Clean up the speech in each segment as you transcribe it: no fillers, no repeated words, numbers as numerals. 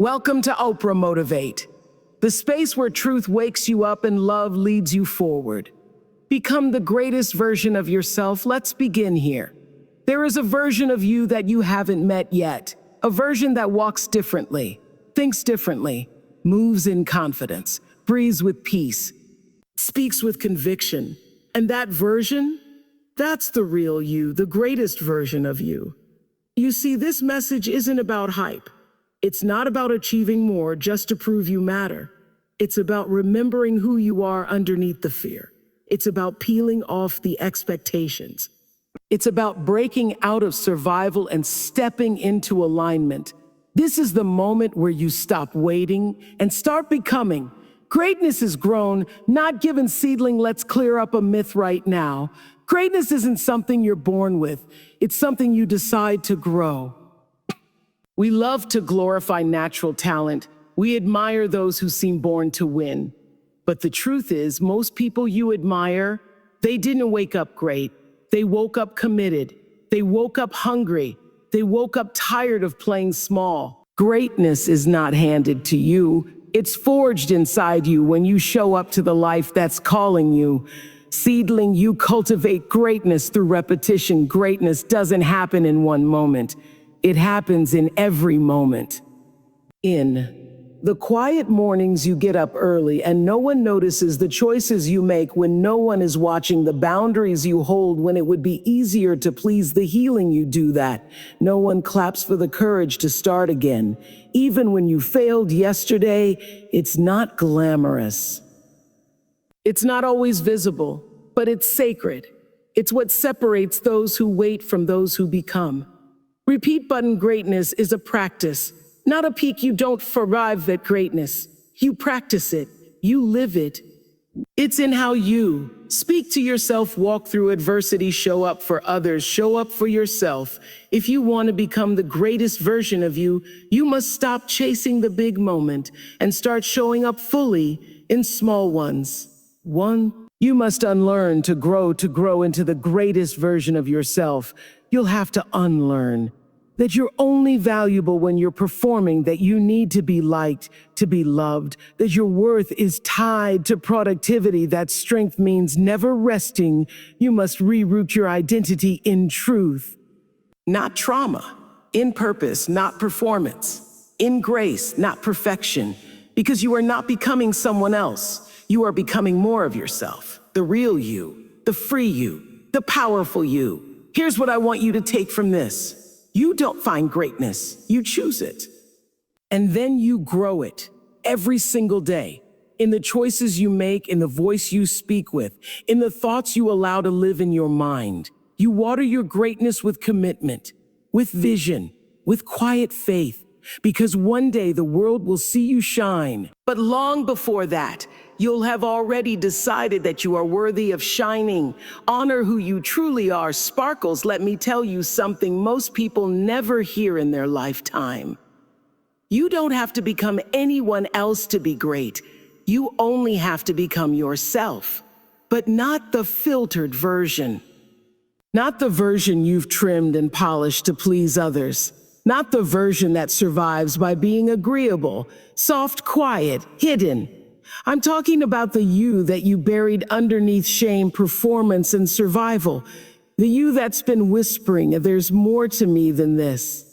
Welcome to Oprah Motivate, the space where truth wakes you up and love leads you forward. Become the greatest version of yourself. Let's begin here. There is a version of you that you haven't met yet, a version that walks differently, thinks differently, moves in confidence, breathes with peace, speaks with conviction. And that version, that's the real you, the greatest version of you. You see, this message isn't about hype. It's not about achieving more just to prove you matter. It's about remembering who you are underneath the fear. It's about peeling off the expectations. It's about breaking out of survival and stepping into alignment. This is the moment where you stop waiting and start becoming. Greatness is grown, not given seedling. Let's clear up a myth right now. Greatness isn't something you're born with. It's something you decide to grow. We love to glorify natural talent. We admire those who seem born to win. But the truth is, most people you admire, they didn't wake up great. They woke up committed. They woke up hungry. They woke up tired of playing small. Greatness is not handed to you. It's forged inside you when you show up to the life that's calling you. Seedling, you cultivate greatness through repetition. Greatness doesn't happen in one moment. It happens in every moment. In the quiet mornings you get up early and no one notices, the choices you make when no one is watching, the boundaries you hold when it would be easier to please, the healing you do that. No one claps for the courage to start again. Even when you failed yesterday, it's not glamorous. It's not always visible, but it's sacred. It's what separates those who wait from those who become. Repeat button greatness is a practice, not a peak. You don't arrive at greatness. You practice it. You live it. It's in how you speak to yourself, walk through adversity, show up for others, show up for yourself. If you want to become the greatest version of you, you must stop chasing the big moment and start showing up fully in small ones. You must unlearn to grow into the greatest version of yourself. You'll have to unlearn that you're only valuable when you're performing, that you need to be liked, to be loved, that your worth is tied to productivity, that strength means never resting. You must reroot your identity in truth, not trauma, in purpose, not performance, in grace, not perfection, because you are not becoming someone else. You are becoming more of yourself, the real you, the free you, the powerful you. Here's what I want you to take from this. You don't find greatness, you choose it. And then you grow it every single day, in the choices you make, in the voice you speak with, in the thoughts you allow to live in your mind. You water your greatness with commitment, with vision, with quiet faith, because one day the world will see you shine. But long before that, you'll have already decided that you are worthy of shining. Honor who you truly are. Sparkles, let me tell you something most people never hear in their lifetime. You don't have to become anyone else to be great. You only have to become yourself, but not the filtered version. Not the version you've trimmed and polished to please others. Not the version that survives by being agreeable, soft, quiet, hidden. I'm talking about the you that you buried underneath shame, performance, and survival. The you that's been whispering, there's more to me than this.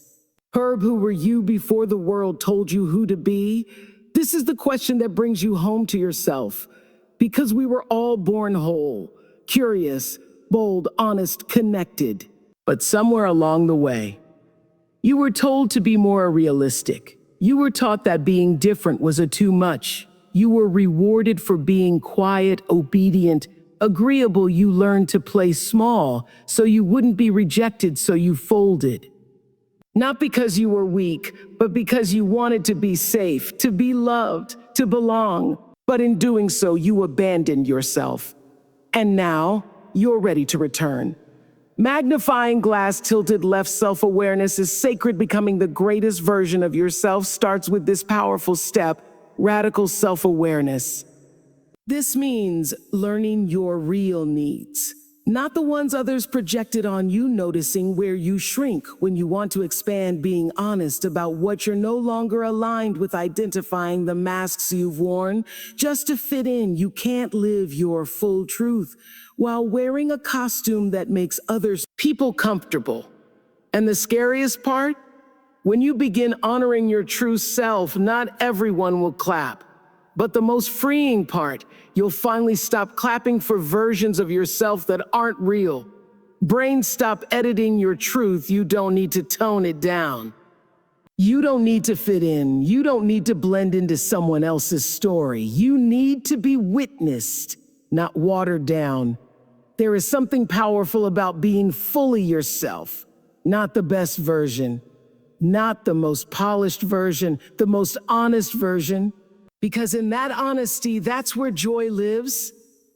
Herb, who were you before the world told you who to be? This is the question that brings you home to yourself. Because we were all born whole, curious, bold, honest, connected. But somewhere along the way, you were told to be more realistic. You were taught that being different was a too much. You were rewarded for being quiet, obedient, agreeable. You learned to play small so you wouldn't be rejected, so you folded. Not because you were weak, but because you wanted to be safe, to be loved, to belong. But in doing so, you abandoned yourself. And now, you're ready to return. Magnifying glass tilted left. Self-awareness is sacred. Becoming the greatest version of yourself starts with this powerful step, radical self-awareness. This means learning your real needs, not the ones others projected on you, noticing where you shrink when you want to expand, being honest about what you're no longer aligned with, identifying the masks you've worn just to fit in. You can't live your full truth while wearing a costume that makes others people comfortable. And the scariest part? When you begin honoring your true self, not everyone will clap. But the most freeing part, you'll finally stop clapping for versions of yourself that aren't real. Brains stop editing your truth. You don't need to tone it down. You don't need to fit in. You don't need to blend into someone else's story. You need to be witnessed, not watered down. There is something powerful about being fully yourself, not the best version, not the most polished version, the most honest version. Because in that honesty, that's where joy lives.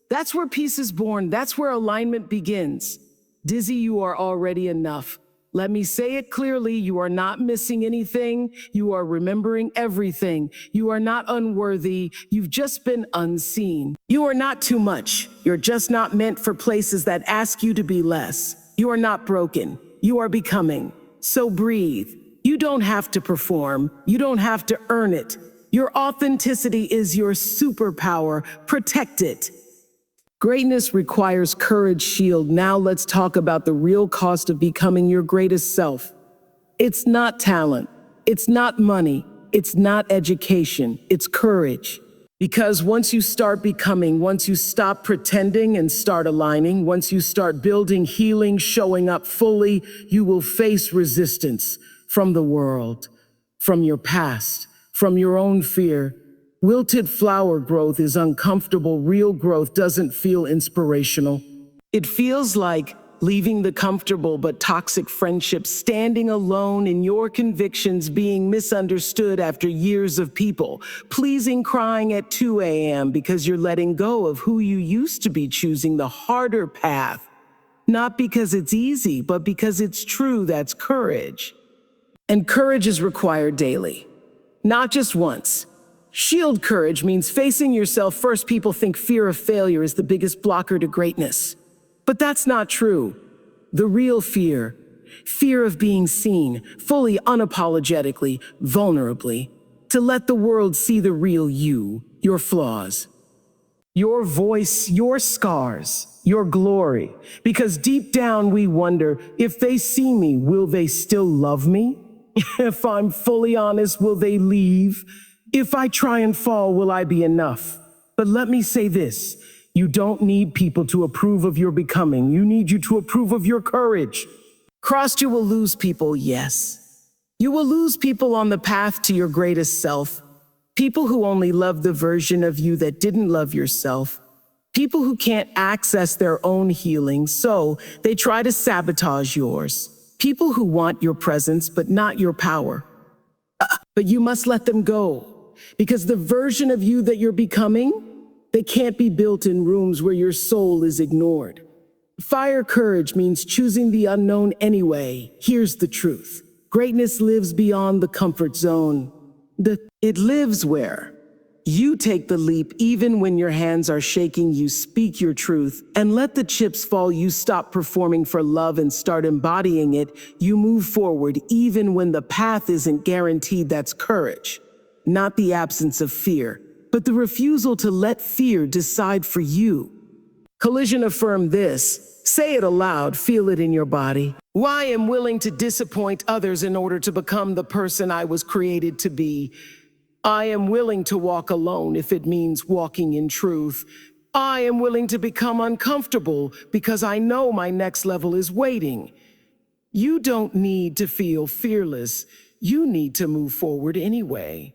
That's where peace is born. That's where alignment begins. Dizzy, you are already enough. Let me say it clearly. You are not missing anything. You are remembering everything. You are not unworthy. You've just been unseen. You are not too much. You're just not meant for places that ask you to be less. You are not broken. You are becoming. So breathe. You don't have to perform. You don't have to earn it. Your authenticity is your superpower. Protect it. Greatness requires courage, Shield. Now let's talk about the real cost of becoming your greatest self. It's not talent. It's not money. It's not education. It's courage. Because once you start becoming, once you stop pretending and start aligning, once you start building, healing, showing up fully, you will face resistance from the world, from your past, from your own fear. Wilted flower growth is uncomfortable. Real growth doesn't feel inspirational. It feels like leaving the comfortable but toxic friendships, standing alone in your convictions, being misunderstood after years of people pleasing, crying at 2 a.m. because you're letting go of who you used to be, choosing the harder path. Not because it's easy, but because it's true. That's courage. And courage is required daily. Not just once. Shield courage means facing yourself first. People think fear of failure is the biggest blocker to greatness. But that's not true. The real fear of being seen, fully, unapologetically, vulnerably, to let the world see the real you, your flaws, your voice, your scars, your glory. Because deep down we wonder, if they see me, will they still love me? If I'm fully honest, will they leave? If I try and fall, will I be enough? But let me say this, you don't need people to approve of your becoming. You need you to approve of your courage. Crossed, you will lose people, yes. You will lose people on the path to your greatest self. People who only love the version of you that didn't love yourself. People who can't access their own healing, so they try to sabotage yours. People who want your presence, but not your power. But you must let them go, because the version of you that you're becoming, they can't be built in rooms where your soul is ignored. Fire courage means choosing the unknown anyway. Here's the truth. Greatness lives beyond the comfort zone. It lives where you take the leap even when your hands are shaking. You speak your truth and let the chips fall. You stop performing for love and start embodying it. You move forward even when the path isn't guaranteed. That's courage, not the absence of fear, but the refusal to let fear decide for you. Collision, affirm this. Say it aloud. Feel it in your body. Why am willing to disappoint others in order to become the person I was created to be? I am willing to walk alone if it means walking in truth. I am willing to become uncomfortable because I know my next level is waiting. You don't need to feel fearless. You need to move forward anyway.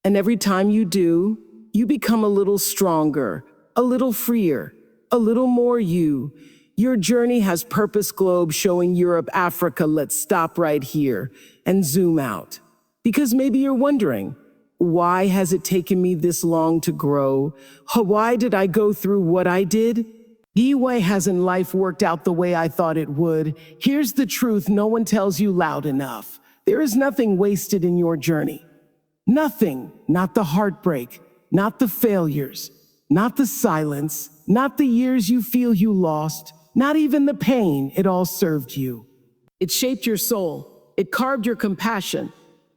And every time you do, you become a little stronger, a little freer, a little more you. Your journey has purpose. Globe showing Europe, Africa. Let's stop right here and zoom out. Because maybe you're wondering, why has it taken me this long to grow? Why did I go through what I did? Why hasn't life worked out the way I thought it would? Here's the truth no one tells you loud enough. There is nothing wasted in your journey. Nothing, not the heartbreak, not the failures, not the silence, not the years you feel you lost. Not even the pain, it all served you. It shaped your soul. It carved your compassion.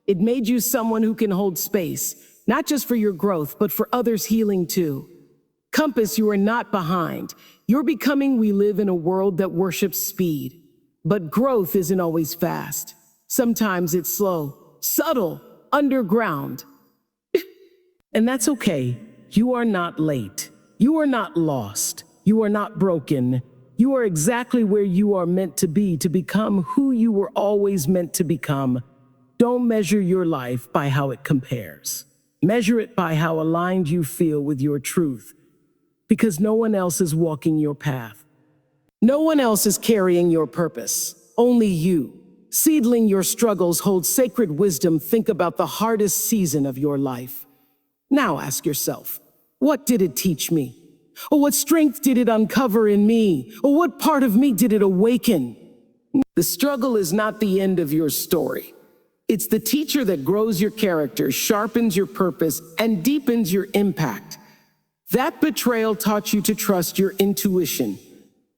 It made you someone who can hold space, not just for your growth, but for others' healing too. Compass, you are not behind. You're becoming. We live in a world that worships speed. But growth isn't always fast. Sometimes it's slow, subtle, underground. And that's okay. You are not late. You are not lost. You are not broken. You are exactly where you are meant to be, to become who you were always meant to become. Don't measure your life by how it compares. Measure it by how aligned you feel with your truth. Because no one else is walking your path. No one else is carrying your purpose. Only you. Seedling your struggles, hold sacred wisdom. Think about the hardest season of your life. Now ask yourself, what did it teach me? Or what strength did it uncover in me? Or what part of me did it awaken? The struggle is not the end of your story. It's the teacher that grows your character, sharpens your purpose, and deepens your impact. That betrayal taught you to trust your intuition.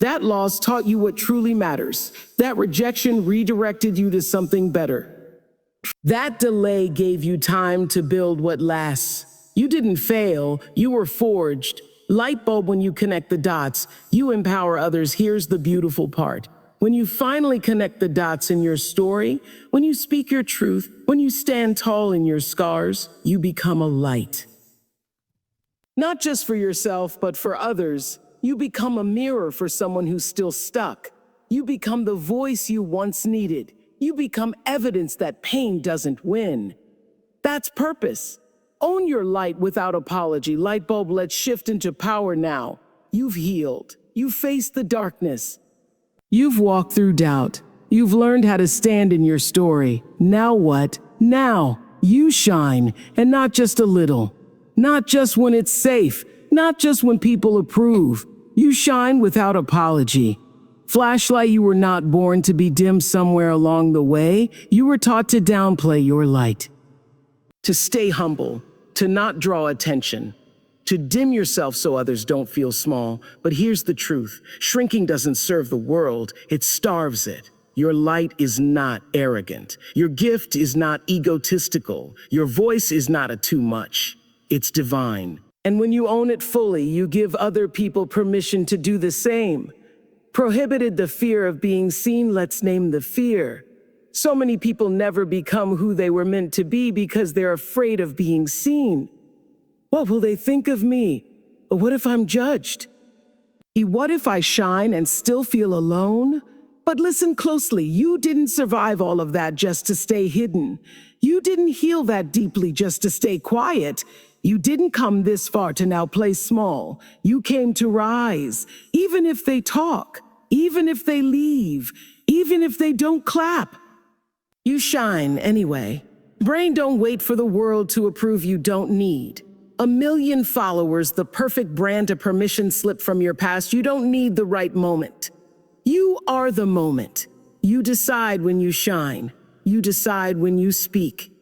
That loss taught you what truly matters. That rejection redirected you to something better. That delay gave you time to build what lasts. You didn't fail, you were forged. Light bulb, when you connect the dots, you empower others. Here's the beautiful part. When you finally connect the dots in your story, when you speak your truth, when you stand tall in your scars, you become a light. Not just for yourself, but for others. You become a mirror for someone who's still stuck. You become the voice you once needed. You become evidence that pain doesn't win. That's purpose. Own your light without apology. Light bulb, let's shift into power now. You've healed. You've faced the darkness. You've walked through doubt. You've learned how to stand in your story. Now what? Now you shine, and not just a little. Not just when it's safe. Not just when people approve. You shine without apology. Flashlight, you were not born to be dim somewhere along the way. You were taught to downplay your light. To stay humble, to not draw attention, to dim yourself so others don't feel small. But here's the truth. Shrinking doesn't serve the world, it starves it. Your light is not arrogant. Your gift is not egotistical. Your voice is not a too much. It's divine. And when you own it fully, you give other people permission to do the same. Prohibited the fear of being seen, let's name the fear. So many people never become who they were meant to be because they're afraid of being seen. What will they think of me? Or what if I'm judged? What if I shine and still feel alone? But listen closely, you didn't survive all of that just to stay hidden. You didn't heal that deeply just to stay quiet. You didn't come this far to now play small. You came to rise, even if they talk, even if they leave, even if they don't clap. You shine anyway. Brain, don't wait for the world to approve. You don't need 1 million followers, the perfect brand, a permission slip from your past. You don't need the right moment. You are the moment. You decide when you shine. You decide when you speak.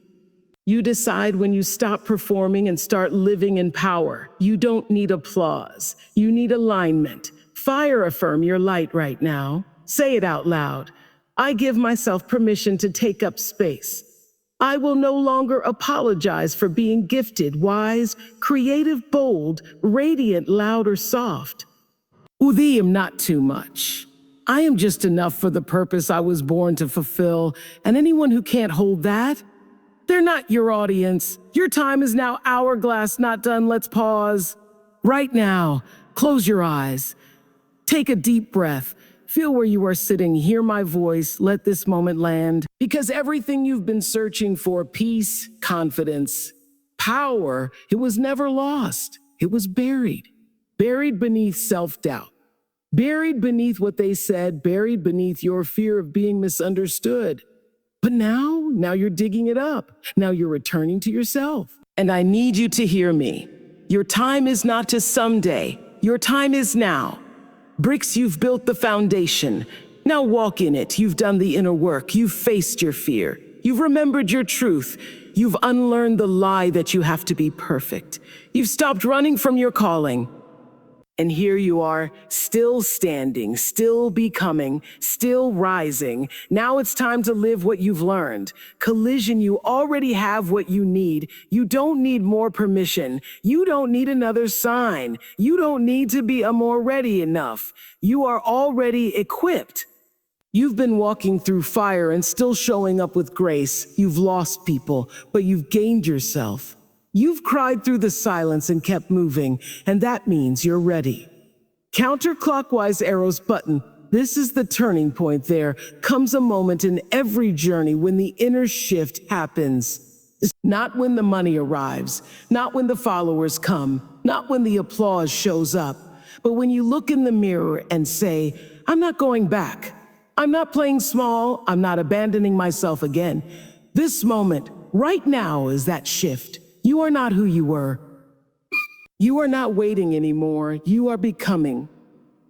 You decide when you stop performing and start living in power. You don't need applause. You need alignment. Fire, affirm your light right now. Say it out loud. I give myself permission to take up space. I will no longer apologize for being gifted, wise, creative, bold, radiant, loud, or soft. Thee am not too much. I am just enough for the purpose I was born to fulfill, and anyone who can't hold that, they're not your audience. Your time is now hourglass, not done. Let's pause. Right now, close your eyes. Take a deep breath. Feel where you are sitting. Hear my voice. Let this moment land. Because everything you've been searching for, peace, confidence, power, it was never lost. It was buried. Buried beneath self-doubt. Buried beneath what they said. Buried beneath your fear of being misunderstood. But now you're digging it up. Now you're returning to yourself. And I need you to hear me. Your time is not just someday. Your time is now. Bricks, you've built the foundation. Now walk in it. You've done the inner work. You've faced your fear. You've remembered your truth. You've unlearned the lie that you have to be perfect. You've stopped running from your calling. And here you are, still standing, still becoming, still rising. Now it's time to live what you've learned. Collision, you already have what you need. You don't need more permission. You don't need another sign. You don't need to be more ready enough. You are already equipped. You've been walking through fire and still showing up with grace. You've lost people, but you've gained yourself. You've cried through the silence and kept moving, and that means you're ready. Counterclockwise arrows button. This is the turning point. There comes a moment in every journey when the inner shift happens. Not when the money arrives, not when the followers come, not when the applause shows up, but when you look in the mirror and say, I'm not going back. I'm not playing small. I'm not abandoning myself again. This moment, right now, is that shift. You are not who you were. You are not waiting anymore. You are becoming.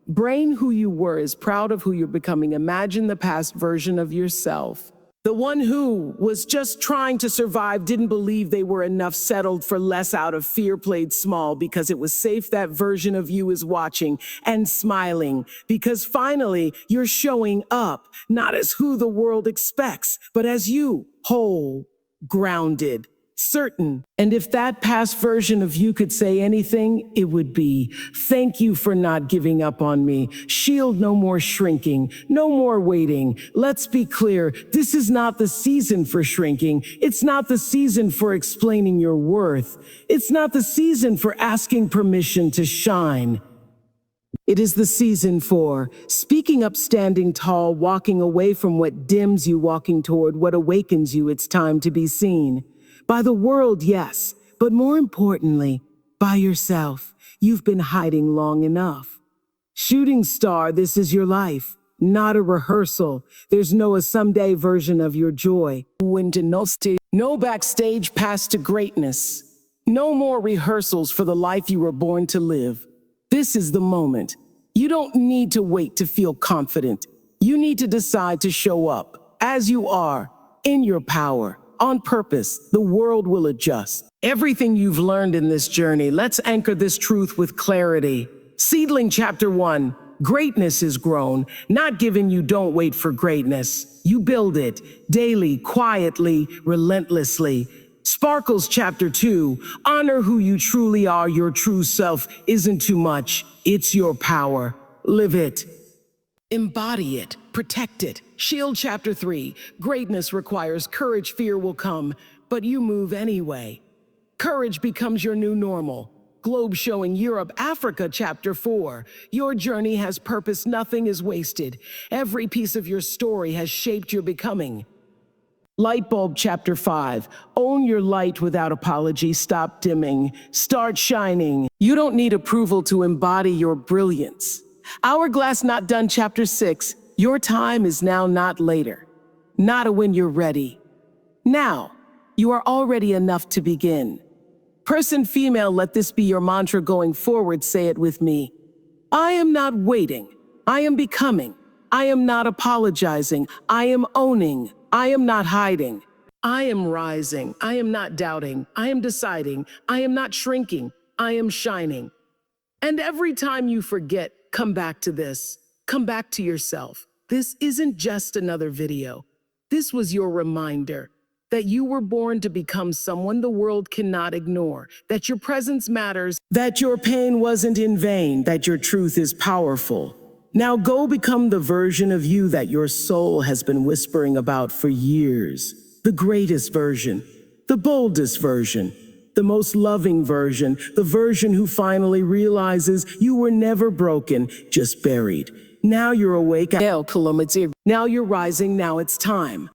Brain, who you were, is proud of who you're becoming. Imagine the past version of yourself. The one who was just trying to survive, didn't believe they were enough, settled for less out of fear, played small because it was safe. That version of you is watching and smiling because finally you're showing up, not as who the world expects, but as you, whole, grounded, certain. And if that past version of you could say anything, it would be, thank you for not giving up on me. Shield, no more shrinking, no more waiting. Let's be clear, this is not the season for shrinking. It's not the season for explaining your worth. It's not the season for asking permission to shine. It is the season for speaking up, standing tall, walking away from what dims you, walking toward what awakens you. It's time to be seen. By the world, yes, but more importantly, by yourself. You've been hiding long enough. Shooting star, this is your life, not a rehearsal. There's no someday version of your joy. No backstage pass to greatness. No more rehearsals for the life you were born to live. This is the moment. You don't need to wait to feel confident. You need to decide to show up as you are, in your power. On purpose, the world will adjust. Everything you've learned in this journey, let's anchor this truth with clarity. Seedling chapter 1, greatness is grown, not given. You don't wait for greatness. You build it daily, quietly, relentlessly. Sparkles chapter 2, honor who you truly are. Your true self isn't too much. It's your power. Live it. Embody it, protect it. Shield chapter 3, greatness requires courage. Fear will come, but you move anyway. Courage becomes your new normal. Globe showing Europe, Africa chapter 4, your journey has purpose. Nothing is wasted. Every piece of your story has shaped your becoming. Light bulb chapter 5, own your light without apology. Stop dimming, start shining. You don't need approval to embody your brilliance. Hourglass not done chapter 6, your time is now, not later. Not when you're ready. Now, you are already enough to begin. Person female, let this be your mantra going forward. Say it with me. I am not waiting. I am becoming. I am not apologizing. I am owning. I am not hiding. I am rising. I am not doubting. I am deciding. I am not shrinking. I am shining. And every time you forget, come back to this. Come back to yourself. This isn't just another video. This was your reminder that you were born to become someone the world cannot ignore, that your presence matters, that your pain wasn't in vain, that your truth is powerful. Now go become the version of you that your soul has been whispering about for years. The greatest version, the boldest version, the most loving version, the version who finally realizes you were never broken, just buried. Now you're awake. Now you're rising. Now it's time.